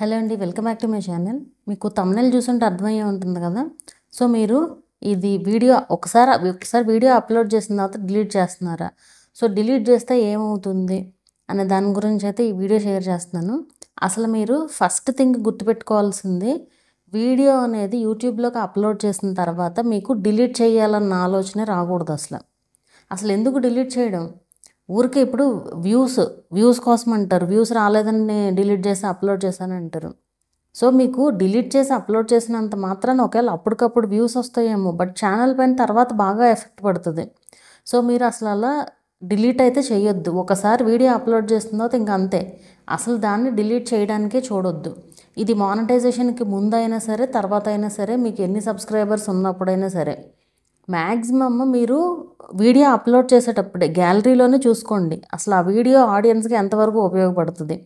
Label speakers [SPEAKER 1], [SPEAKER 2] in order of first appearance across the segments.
[SPEAKER 1] Hello అండి, welcome back to my channel. మీకు thumbnail చూస్తుంటే అర్థమయ్యే ఉంటుంది కదా. సో మీరు ఇది వీడియో ఒకసారి వీడియో అప్లోడ్ చేసిన తర్వాత డిలీట్ చేస్తున్నారా? సో డిలీట్ చేస్తే ఏమవుతుంది అనే దాని గురించి అయితే ఈ వీడియో షేర్ చేస్తున్నాను. అసలు మీరు ఫస్ట్ థింగ్ గుర్తుపెట్టుకోవాల్సింది, వీడియో అనేది యూట్యూబ్లోకి అప్లోడ్ చేసిన తర్వాత మీకు డిలీట్ చేయాలన్న ఆలోచనే రాకూడదు. అసలు ఎందుకు డిలీట్ చేయడం? ఊరికే ఇప్పుడు వ్యూస్ కోసం అంటారు. వ్యూస్ రాలేదని డిలీట్ చేసి అప్లోడ్ చేశాను అంటారు. సో మీకు డిలీట్ చేసి అప్లోడ్ చేసినంత మాత్రాన ఒకవేళ అప్పటికప్పుడు వ్యూస్ వస్తాయేమో, బట్ ఛానల్ పైన తర్వాత బాగా ఎఫెక్ట్ పడుతుంది. సో మీరు అసలు అలా డిలీట్ అయితే చేయొద్దు. ఒకసారి వీడియో అప్లోడ్ చేసిన తర్వాత ఇంకా అంతే. అసలు దాన్ని డిలీట్ చేయడానికే చూడొద్దు. ఇది మానిటైజేషన్కి ముందైనా సరే, తర్వాత అయినా సరే, మీకు ఎన్ని సబ్స్క్రైబర్స్ ఉన్నప్పుడైనా సరే, మ్యాక్సిమమ్ మీరు వీడియో అప్లోడ్ చేసేటప్పుడే గ్యాలరీలోనే చూసుకోండి. అసలు ఆ వీడియో ఆడియన్స్కి ఎంతవరకు ఉపయోగపడుతుంది,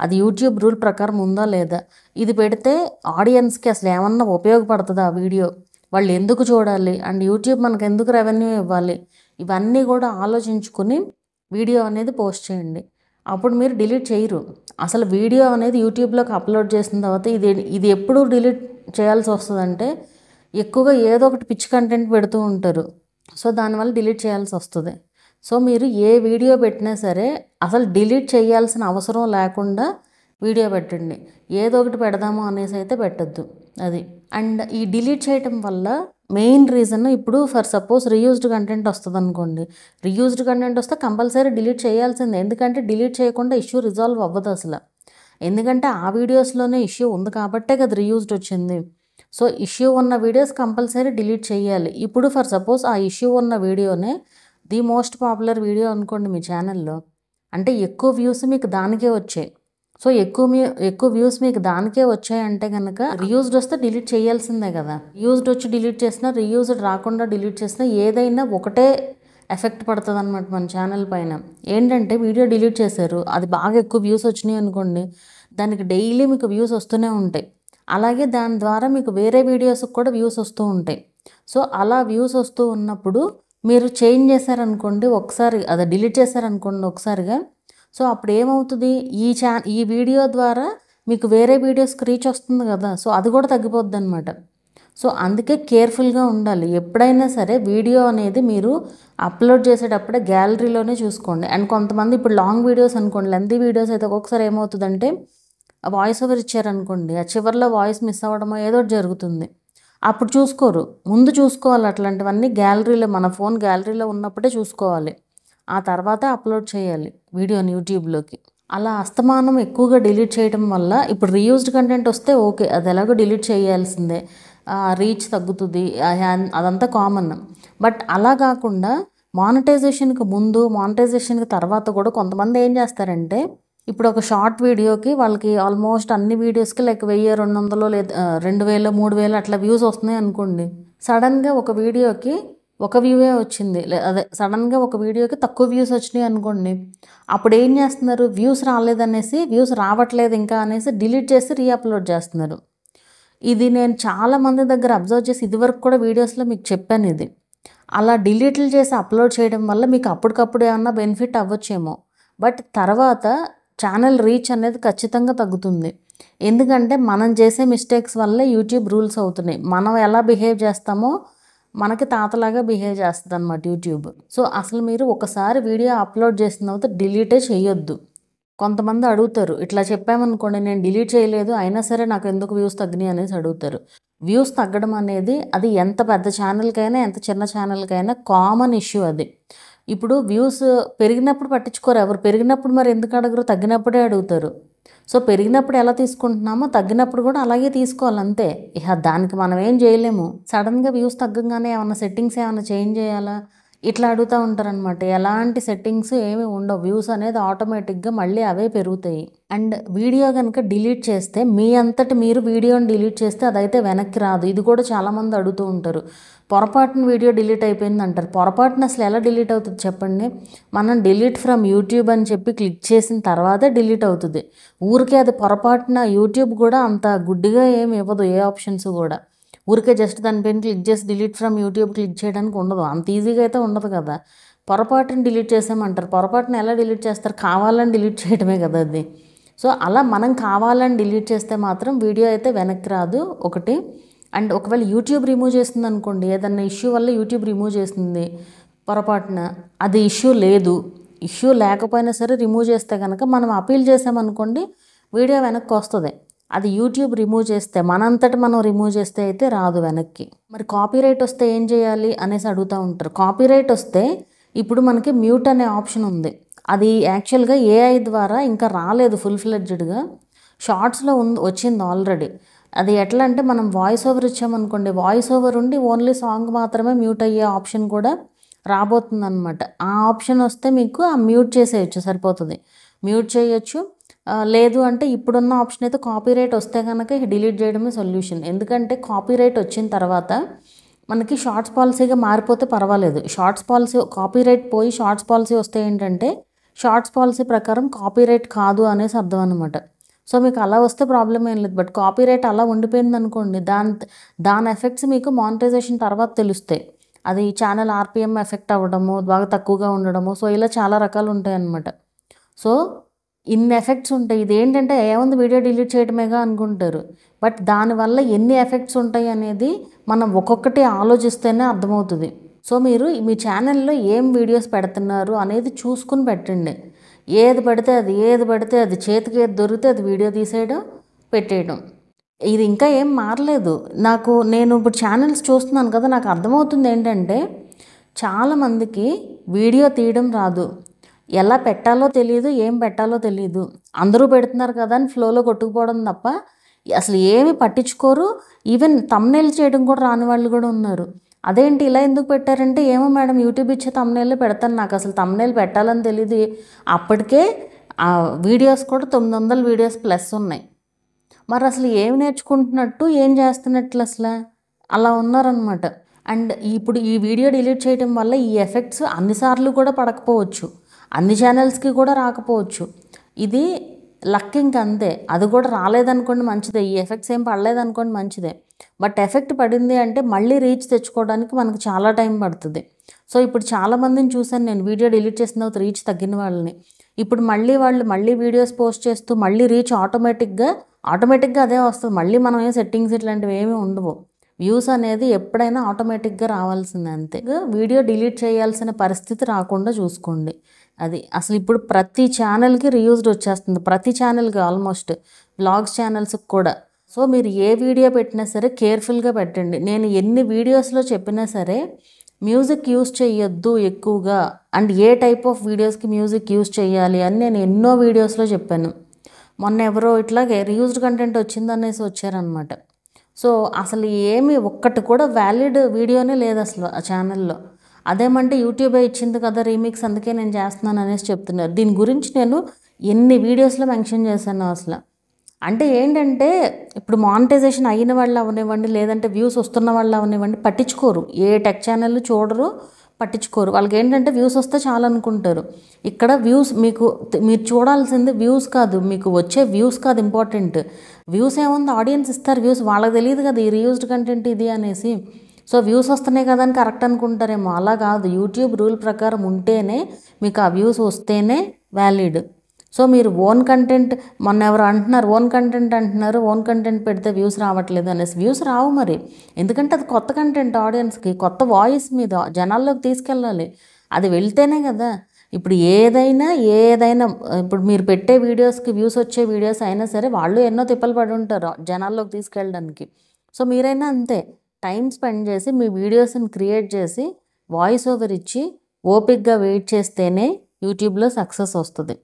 [SPEAKER 1] అది యూట్యూబ్ రూల్ ప్రకారం ఉందా లేదా, ఇది పెడితే ఆడియన్స్కి అసలు ఏమన్నా ఉపయోగపడుతుందా ఆ వీడియో, వాళ్ళు ఎందుకు చూడాలి, అండ్ యూట్యూబ్ మనకు ఎందుకు రెవెన్యూ ఇవ్వాలి, ఇవన్నీ కూడా ఆలోచించుకుని వీడియో అనేది పోస్ట్ చేయండి. అప్పుడు మీరు డిలీట్ చేయరు. అసలు వీడియో అనేది యూట్యూబ్లోకి అప్లోడ్ చేసిన తర్వాత ఇది ఎప్పుడు డిలీట్ చేయాల్సి వస్తుందంటే, ఎక్కువగా ఏదో ఒకటి పిచ్ కంటెంట్ పెడుతూ ఉంటారు. సో దానివల్ల డిలీట్ చేయాల్సి వస్తుంది. సో మీరు ఏ వీడియో పెట్టినా సరే అసలు డిలీట్ చేయాల్సిన అవసరం లేకుండా వీడియో పెట్టండి. ఏదో ఒకటి పెడదాము అనేసి అయితే పెట్టద్దు అది. అండ్ ఈ డిలీట్ చేయటం వల్ల మెయిన్ రీజన్, ఇప్పుడు ఫర్ సపోజ్ రీయూజ్డ్ కంటెంట్ వస్తుంది అనుకోండి. రీయూజ్డ్ కంటెంట్ వస్తే కంపల్సరీ డిలీట్ చేయాల్సిందే. ఎందుకంటే డిలీట్ చేయకుండా ఇష్యూ రిజాల్వ్ అవ్వదు అసలు. ఎందుకంటే ఆ వీడియోస్లోనే ఇష్యూ ఉంది కాబట్టే కదా రీయూజ్డ్ వచ్చింది. సో ఇష్యూ ఉన్న వీడియోస్ కంపల్సరీ డిలీట్ చేయాలి. ఇప్పుడు ఫర్ సపోజ్ ఆ ఇష్యూ ఉన్న వీడియోనే ది మోస్ట్ పాపులర్ వీడియో అనుకోండి మీ ఛానల్లో, అంటే ఎక్కువ వ్యూస్ మీకు దానికే వచ్చాయి. సో ఎక్కువ వ్యూస్ మీకు దానికే వచ్చాయంటే కనుక రీయూజ్డ్ వస్తే డిలీట్ చేయాల్సిందే కదా. రీయూజ్డ్ వచ్చి డిలీట్ చేసినా, రీయూజ్డ్ రాకుండా డిలీట్ చేసినా ఏదైనా ఒకటే ఎఫెక్ట్ పడుతుంది అనమాట మన ఛానల్ పైన. ఏంటంటే వీడియో డిలీట్ చేశారు, అది బాగా ఎక్కువ వ్యూస్ వచ్చినాయి అనుకోండి, దానికి డైలీ మీకు వ్యూస్ వస్తూనే ఉంటాయి. అలాగే దాని ద్వారా మీకు వేరే వీడియోస్కి కూడా వ్యూస్ వస్తూ ఉంటాయి. సో అలా వ్యూస్ వస్తూ ఉన్నప్పుడు మీరు చేంజ్ చేశారనుకోండి, ఒకసారి అది డిలీట్ చేశారనుకోండి ఒకసారిగా, సో అప్పుడు ఏమవుతుంది, ఈ వీడియో ద్వారా మీకు వేరే వీడియోస్కి రీచ్ వస్తుంది కదా. సో అది కూడా తగ్గిపోద్ది అనమాట. సో అందుకే కేర్ఫుల్గా ఉండాలి. ఎప్పుడైనా సరే వీడియో అనేది మీరు అప్లోడ్ చేసేటప్పుడే గ్యాలరీలోనే చూసుకోండి. అండ్ కొంతమంది ఇప్పుడు లాంగ్ వీడియోస్ అనుకోండి, లెంతీ వీడియోస్ అయితే ఒక్కొక్కసారి ఏమవుతుందంటే వాయిస్ ఓవర్ ఇచ్చారనుకోండి, ఆ చివరిలో వాయిస్ మిస్ అవ్వడమో ఏదో జరుగుతుంది. అప్పుడు చూసుకోరు. ముందు చూసుకోవాలి అట్లాంటివన్నీ గ్యాలరీలో, మన ఫోన్ గ్యాలరీలో ఉన్నప్పుడే చూసుకోవాలి. ఆ తర్వాత అప్లోడ్ చేయాలి వీడియోని యూట్యూబ్లోకి. అలా అస్తమానం ఎక్కువగా డిలీట్ చేయడం వల్ల, ఇప్పుడు రీయూజ్డ్ కంటెంట్ వస్తే ఓకే, అది ఎలాగో డిలీట్ చేయాల్సిందే, రీచ్ తగ్గుతుంది, అదంతా కామన్. బట్ అలా కాకుండా మానిటైజేషన్కి ముందు, మానిటైజేషన్కి తర్వాత కూడా కొంతమంది ఏం చేస్తారంటే, ఇప్పుడు ఒక షార్ట్ వీడియోకి వాళ్ళకి ఆల్మోస్ట్ అన్ని వీడియోస్కి లైక్ 1000, 200 లేదా 2000, 3000 అట్లా వ్యూస్ వస్తున్నాయి అనుకోండి. సడన్గా ఒక వీడియోకి ఒక వ్యూవే వచ్చింది, సడన్గా ఒక వీడియోకి తక్కువ వ్యూస్ వచ్చినాయి అనుకోండి. అప్పుడు ఏం చేస్తున్నారు, వ్యూస్ రాలేదనేసి, వ్యూస్ రావట్లేదు ఇంకా అనేసి డిలీట్ చేసి రీఅప్లోడ్ చేస్తున్నారు. ఇది నేను చాలామంది దగ్గర అబ్జర్వ్ చేసి ఇదివరకు కూడా వీడియోస్లో మీకు చెప్పాను ఇది. అలా డిలీట్లు చేసి అప్లోడ్ చేయడం వల్ల మీకు అప్పటికప్పుడు ఏమన్నా బెనిఫిట్ అవ్వచ్చేమో, బట్ తర్వాత ఛానల్ రీచ్ అనేది ఖచ్చితంగా తగ్గుతుంది. ఎందుకంటే మనం చేసే మిస్టేక్స్ వల్లే యూట్యూబ్ రూల్స్ అవుతున్నాయి. మనం ఎలా బిహేవ్ చేస్తామో మనకి తాతలాగా బిహేవ్ చేస్తుంది అన్నమాట యూట్యూబ్. సో అసలు మీరు ఒకసారి వీడియో అప్లోడ్ చేసిన తర్వాత డిలీటే చేయొద్దు. కొంతమంది అడుగుతారు, ఇట్లా చెప్పామనుకోండి, నేను డిలీట్ చేయలేదు అయినా సరే నాకు ఎందుకు వ్యూస్ తగ్గినాయి అనేసి అడుగుతారు. వ్యూస్ తగ్గడం అనేది అది ఎంత పెద్ద ఛానల్కైనా ఎంత చిన్న ఛానల్కైనా కామన్ ఇష్యూ అది. ఇప్పుడు వ్యూస్ పెరిగినప్పుడు పట్టించుకోరు ఎవరు, పెరిగినప్పుడు మరి ఎందుకు అడగరు, తగ్గినప్పుడే అడుగుతారు. సో పెరిగినప్పుడు ఎలా తీసుకుంటున్నామో తగ్గినప్పుడు కూడా అలాగే తీసుకోవాలి అంతే. ఇక దానికి మనం ఏం చేయలేము. సడన్గా వ్యూస్ తగ్గగానే ఏమన్నా సెట్టింగ్స్ ఏమైనా చేంజ్ చేయాలా ఇట్లా అడుగుతూ ఉంటారనమాట. ఎలాంటి సెట్టింగ్స్ ఏమి ఉండవు, వ్యూస్ అనేది ఆటోమేటిక్గా మళ్ళీ అవే పెరుగుతాయి. అండ్ వీడియో కనుక డిలీట్ చేస్తే, మీ అంతటి మీరు వీడియోని డిలీట్ చేస్తే అదైతే వెనక్కి రాదు. ఇది కూడా చాలామంది అడుగుతూ ఉంటారు, పొరపాటున వీడియో డిలీట్ అయిపోయింది అంటారు. పొరపాటున అసలు ఎలా డిలీట్ అవుతుంది చెప్పండి? మనం డిలీట్ ఫ్రమ్ యూట్యూబ్ అని చెప్పి క్లిక్ చేసిన తర్వాతే డిలీట్ అవుతుంది. ఊరికే అది పొరపాటున యూట్యూబ్ కూడా అంత గుడ్డిగా ఏమి ఇవ్వదు, ఏ ఆప్షన్స్ కూడా. ఊరికే జస్ట్ దానిపైన క్లిక్ చేసి డిలీట్ ఫ్రమ్ యూట్యూబ్ క్లిక్ చేయడానికి ఉండదు, అంత ఈజీగా అయితే ఉండదు కదా. పొరపాటుని డిలీట్ చేసామంటారు. పొరపాటున ఎలా డిలీట్ చేస్తారు? కావాలని డిలీట్ చేయడమే కదా అది. సో అలా మనం కావాలని డిలీట్ చేస్తే మాత్రం వీడియో అయితే వెనక్కి రాదు ఒకటి. అండ్ ఒకవేళ యూట్యూబ్ రిమూవ్ చేస్తుంది అనుకోండి, ఏదన్నా ఇష్యూ వల్ల యూట్యూబ్ రిమూవ్ చేస్తుంది పొరపాటున, అది ఇష్యూ లేదు, ఇష్యూ లేకపోయినా సరే రిమూవ్ చేస్తే కనుక మనం అపీల్ చేసామనుకోండి వీడియో వెనక్కి వస్తుంది. అది యూట్యూబ్ రిమూవ్ చేస్తే, మనంతటి మనం రిమూవ్ చేస్తే అయితే రాదు వెనక్కి. మరి కాపీరైట్ వస్తే ఏం చేయాలి అనేసి అడుగుతూ ఉంటారు. కాపీరైట్ వస్తే ఇప్పుడు మనకి మ్యూట్ అనే ఆప్షన్ ఉంది. అది యాక్చువల్గా ఏఐ ద్వారా ఇంకా రాలేదు ఫుల్ ఫ్లెడ్జ్డ్గా, షార్ట్స్లో వచ్చింది ఆల్రెడీ. అది ఎట్లా అంటే మనం వాయిస్ ఓవర్ ఇచ్చామనుకోండి, వాయిస్ ఓవర్ ఉండి ఓన్లీ సాంగ్ మాత్రమే మ్యూట్ అయ్యే ఆప్షన్ కూడా రాబోతుంది అనమాట. ఆ ఆప్షన్ వస్తే మీకు ఆ మ్యూట్ చేసేయచ్చు, సరిపోతుంది, మ్యూట్ చేయొచ్చు. లేదు అంటే ఇప్పుడున్న ఆప్షన్ అయితే కాపీరైట్ వస్తే కనుక డిలీట్ చేయడమే సొల్యూషన్. ఎందుకంటే కాపీరైట్ వచ్చిన తర్వాత మనకి షార్ట్స్ పాలసీగా మారిపోతే పర్వాలేదు. షార్ట్స్ పాలసీ కాపీరైట్ పోయి షార్ట్స్ పాలసీ వస్తే ఏంటంటే షార్ట్స్ పాలసీ ప్రకారం కాపీరైట్ కాదు అనేసి అర్థం అనమాట. సో మీకు అలా వస్తే ప్రాబ్లం ఏం లేదు. బట్ కాపీరైట్ అలా ఉండిపోయింది అనుకోండి, దాని ఎఫెక్ట్స్ మీకు మానిటైజేషన్ తర్వాత తెలుస్తాయి. అది ఛానల్ ఆర్పిఎం ఎఫెక్ట్ అవ్వడము, బాగా తక్కువగా ఉండడము, సో ఇలా చాలా రకాలు ఉంటాయి అన్నమాట. సో ఇన్ని ఎఫెక్ట్స్ ఉంటాయి. ఇది ఏంటంటే ఏముంది వీడియో డిలీట్ చేయడమేగా అనుకుంటారు, బట్ దానివల్ల ఎన్ని ఎఫెక్ట్స్ ఉంటాయి అనేది మనం ఒక్కొక్కటి ఆలోచిస్తేనే అర్థమవుతుంది. సో మీరు మీ ఛానల్లో ఏం వీడియోస్ పెడుతున్నారు అనేది చూసుకుని పెట్టండి. ఏది పడితే అది చేతికి ఏది దొరికితే అది వీడియో తీసేయడం, పెట్టేయడం. ఇది ఇంకా ఏం మారలేదు. నేను ఇప్పుడు ఛానల్స్ చూస్తున్నాను కదా, నాకు అర్థమవుతుంది ఏంటంటే చాలామందికి వీడియో తీయడం రాదు, ఎలా పెట్టాలో తెలియదు, ఏం పెట్టాలో తెలియదు. అందరూ పెడుతున్నారు కదా అని ఫ్లోలో కొట్టుకుపోవడం తప్ప అసలు ఏమి పట్టించుకోరు. ఈవెన్ థంబ్నెయిల్ చేయడం కూడా రాని వాళ్ళు కూడా ఉన్నారు. అదేంటి ఇలా ఎందుకు పెట్టారంటే, ఏమో మేడం యూట్యూబ్ ఇచ్చే థంబ్నెయిల్ పెడతాను, నాకు అసలు థంబ్నెయిల్ పెట్టాలని తెలియదు. అప్పటికే ఆ వీడియోస్ కూడా 900 వీడియోస్ ప్లస్ ఉన్నాయి. మరి అసలు ఏమి నేర్చుకుంటున్నట్టు, ఏం చేస్తున్నట్లు అసలు అలా ఉన్నారనమాట. అండ్ ఇప్పుడు ఈ వీడియో డిలీట్ చేయడం వల్ల ఈ ఎఫెక్ట్స్ అన్నిసార్లు కూడా పడకపోవచ్చు, అన్ని ఛానల్స్కి కూడా రాకపోవచ్చు. ఇది లక్ ఇంక అంతే. అది కూడా రాలేదనుకోండి మంచిదే, ఈ ఎఫెక్ట్స్ ఏం పడలేదనుకోండి మంచిదే. బట్ ఎఫెక్ట్ పడింది అంటే మళ్ళీ రీచ్ తెచ్చుకోవడానికి మనకు చాలా టైం పడుతుంది. సో ఇప్పుడు చాలామందిని చూశాను నేను, వీడియో డిలీట్ చేసిన తర్వాత రీచ్ తగ్గిన వాళ్ళని. ఇప్పుడు వాళ్ళు మళ్ళీ వీడియోస్ పోస్ట్ చేస్తూ మళ్ళీ రీచ్ ఆటోమేటిక్గా అదే వస్తుంది. మళ్ళీ మనం ఏ సెట్టింగ్స్ ఇట్లాంటివి ఏమీ ఉండవు. వ్యూస్ అనేది ఎప్పుడైనా ఆటోమేటిక్గా రావాల్సిందే, అంతే. వీడియో డిలీట్ చేయాల్సిన పరిస్థితి రాకుండా చూసుకోండి. అది అసలు ఇప్పుడు ప్రతి ఛానల్కి రీయూజ్డ్ వచ్చేస్తుంది, ప్రతి ఛానల్కి, ఆల్మోస్ట్ బ్లాగ్స్ ఛానల్స్కి కూడా. సో మీరు ఏ వీడియో పెట్టినా సరే కేర్ఫుల్గా పెట్టండి. నేను ఎన్ని వీడియోస్లో చెప్పినా సరే మ్యూజిక్ యూస్ చేయొద్దు ఎక్కువగా, అండ్ ఏ టైప్ ఆఫ్ వీడియోస్కి మ్యూజిక్ యూస్ చేయాలి అని నేను ఎన్నో వీడియోస్లో చెప్పాను. మొన్న ఎవరో ఇట్లాగే రీయూజ్డ్ కంటెంట్ వచ్చిందనేసి వచ్చారనమాట. సో అసలు ఏమి ఒక్కటి కూడా వ్యాలిడ్ వీడియోనే లేదు అసలు ఆ ఛానల్లో. అదేమంటే యూట్యూబే ఇచ్చింది కదా రీమిక్స్, అందుకే నేను చేస్తున్నాను అనేసి చెప్తున్నారు. దీని గురించి నేను ఎన్ని వీడియోస్లో మెన్షన్ చేశాను అసలు. అంటే ఏంటంటే ఇప్పుడు మానిటైజేషన్ అయిన వాళ్ళు అవనివ్వండి, లేదంటే వ్యూస్ వస్తున్న వాళ్ళు అవనివ్వండి, పట్టించుకోరు. ఏ టెక్ ఛానల్ చూడరు, పట్టించుకోరు. వాళ్ళకి ఏంటంటే వ్యూస్ వస్తే చాలు అనుకుంటారు. ఇక్కడ వ్యూస్ మీరు చూడాల్సింది వ్యూస్ కాదు, మీకు వచ్చే వ్యూస్ కాదు ఇంపార్టెంట్. వ్యూస్ ఏముంది, ఆడియన్స్ ఇస్తారు వ్యూస్, వాళ్ళకి తెలియదు కదా ఈ రీయూజ్డ్ కంటెంట్ ఇది అనేసి. సో వ్యూస్ వస్తున్నాయి కదా అని కరెక్ట్ అనుకుంటారేమో, అలా కాదు. యూట్యూబ్ రూల్ ప్రకారం ఉంటేనే మీకు ఆ వ్యూస్ వస్తేనే వ్యాలిడ్. సో మీరు ఓన్ కంటెంట్, మొన్న ఎవరు అంటున్నారు ఓన్ కంటెంట్ పెడితే వ్యూస్ రావట్లేదు అనేసి. వ్యూస్ రావు మరి, ఎందుకంటే అది కొత్త కంటెంట్, ఆడియన్స్కి కొత్త వాయిస్ మీద జనాల్లోకి తీసుకెళ్ళాలి. అది వెళ్తేనే కదా. ఇప్పుడు ఏదైనా ఇప్పుడు మీరు పెట్టే వీడియోస్కి వ్యూస్ వచ్చే వీడియోస్ అయినా సరే వాళ్ళు ఎన్నో తిప్పలు పడి ఉంటారు జనాల్లోకి తీసుకెళ్ళడానికి. సో మీరైనా అంతే, టైం స్పెండ్ చేసి మీ వీడియోస్ని క్రియేట్ చేసి వాయిస్ ఓవర్ ఇచ్చి ఓపిక్గా వెయిట్ చేస్తేనే యూట్యూబ్లో సక్సెస్ వస్తుంది.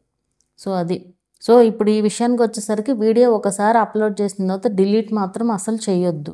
[SPEAKER 1] సో అది. సో ఇప్పుడు ఈ విషయానికి వచ్చేసరికి వీడియో ఒకసారి అప్లోడ్ చేసిన తర్వాత డిలీట్ మాత్రం అసలు చేయొద్దు.